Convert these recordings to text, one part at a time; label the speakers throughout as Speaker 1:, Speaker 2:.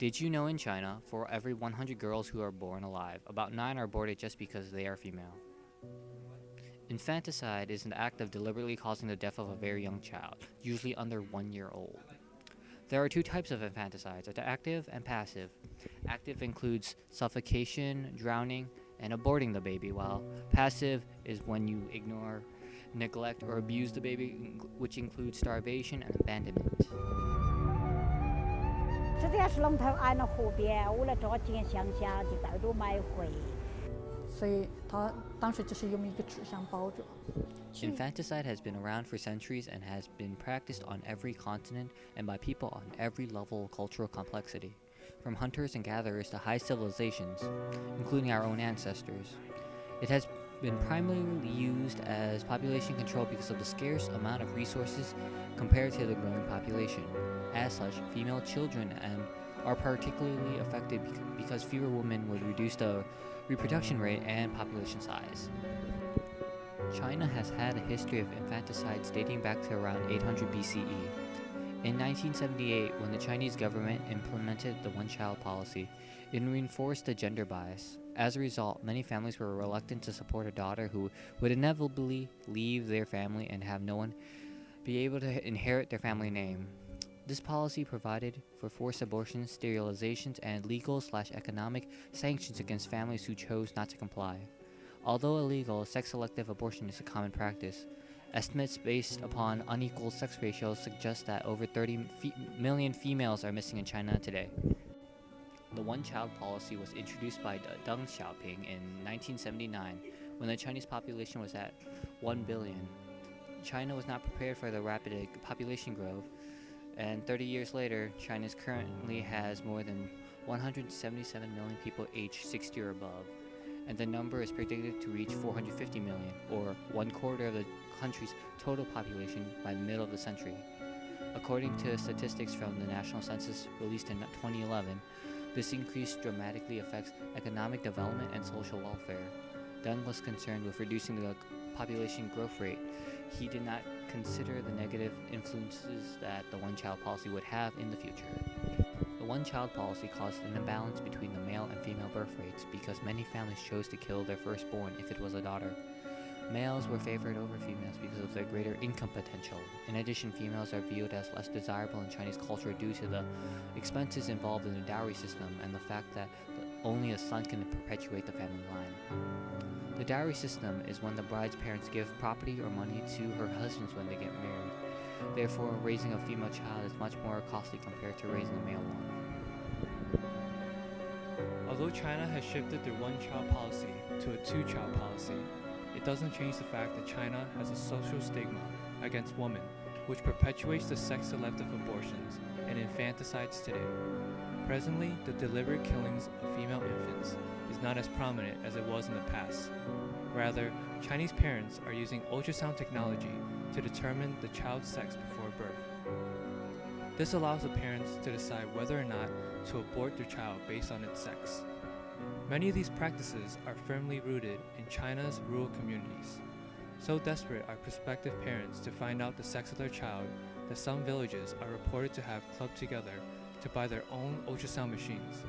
Speaker 1: Did you know in China, for every 100 girls who are born alive, about 9 are aborted just because they are female? Infanticide is an act of deliberately causing the death of a very young child, usually under 1 year old. There are two types of infanticides, active and passive. Active includes suffocation, drowning, and aborting the baby, while passive is when you ignore, neglect, or abuse the baby, which includes starvation and abandonment.
Speaker 2: 这要是龙头安了河边，我来抓紧乡下就到处买回。
Speaker 3: 所以他当时就是用一个纸箱包着。
Speaker 1: Infanticide has been around for centuries and has been practiced on every continent and by people on every level of cultural complexity, from hunters and gatherers to high civilizations, including our own ancestors. It has been primarily used as population control because of the scarce amount of resources compared to the growing population. As such, female children are particularly affected because fewer women would reduce the reproduction rate and population size. China has had a history of infanticides dating back to around 800 BCE. In 1978, when the Chinese government implemented the one-child policy, it reinforced the gender bias. As a result, many families were reluctant to support a daughter who would inevitably leave their family and have no one be able to inherit their family name. This policy provided for forced abortions, sterilizations, and legal/economic sanctions against families who chose not to comply. Although illegal, sex-selective abortion is a common practice. Estimates based upon unequal sex ratios suggest that over 30 million females are missing in China today. The one-child policy was introduced by Deng Xiaoping in 1979, when the Chinese population was at 1 billion. China was not prepared for the rapid population growth, and 30 years later, China currently has more than 177 million people aged 60 or above, and the number is predicted to reach 450 million, or 1/4 of the country's total population by the middle of the century. According to statistics from the National Census released in 2011, this increase dramatically affects economic development and social welfare. Deng was concerned with reducing the population growth rate. He did not consider the negative influences that the one-child policy would have in the future. The one-child policy caused an imbalance between the male and female birth rates because many families chose to kill their firstborn if it was a daughter. Males were favored over females because of their greater income potential. In addition, females are viewed as less desirable in Chinese culture due to the expenses involved in the dowry system and the fact that only a son can perpetuate the family line. The dowry system is when the bride's parents give property or money to her husbands when they get married. Therefore, raising a female child is much more costly compared to raising a male one.
Speaker 4: Although China has shifted their one-child policy to a two-child policy, it doesn't change the fact that China has a social stigma against women, which perpetuates the sex-selective abortions and infanticides today. Presently, the deliberate killings of female infants is not as prominent as it was in the past. Rather, Chinese parents are using ultrasound technology to determine the child's sex before birth. This allows the parents to decide whether or not to abort their child based on its sex. Many of these practices are firmly rooted in China's rural communities. So desperate are prospective parents to find out the sex of their child that some villages are reported to have clubbed together to buy their own ultrasound machines.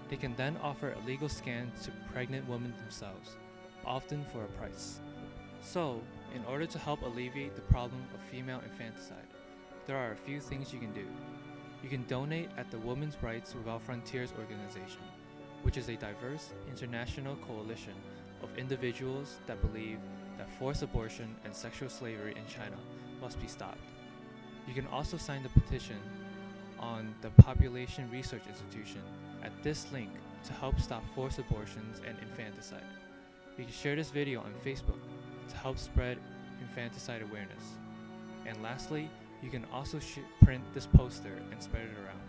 Speaker 4: They can then offer illegal scans to pregnant women themselves, often for a price. So, in order to help alleviate the problem of female infanticide, there are a few things you can do. You can donate at the Women's Rights Without Frontiers organization, which is a diverse international coalition of individuals that believe that forced abortion and sexual slavery in China must be stopped. You can also sign the petition on the Population Research Institution at this link to help stop forced abortions and infanticide. You can share this video on Facebook to help spread infanticide awareness. And lastly, you can also print this poster and spread it around.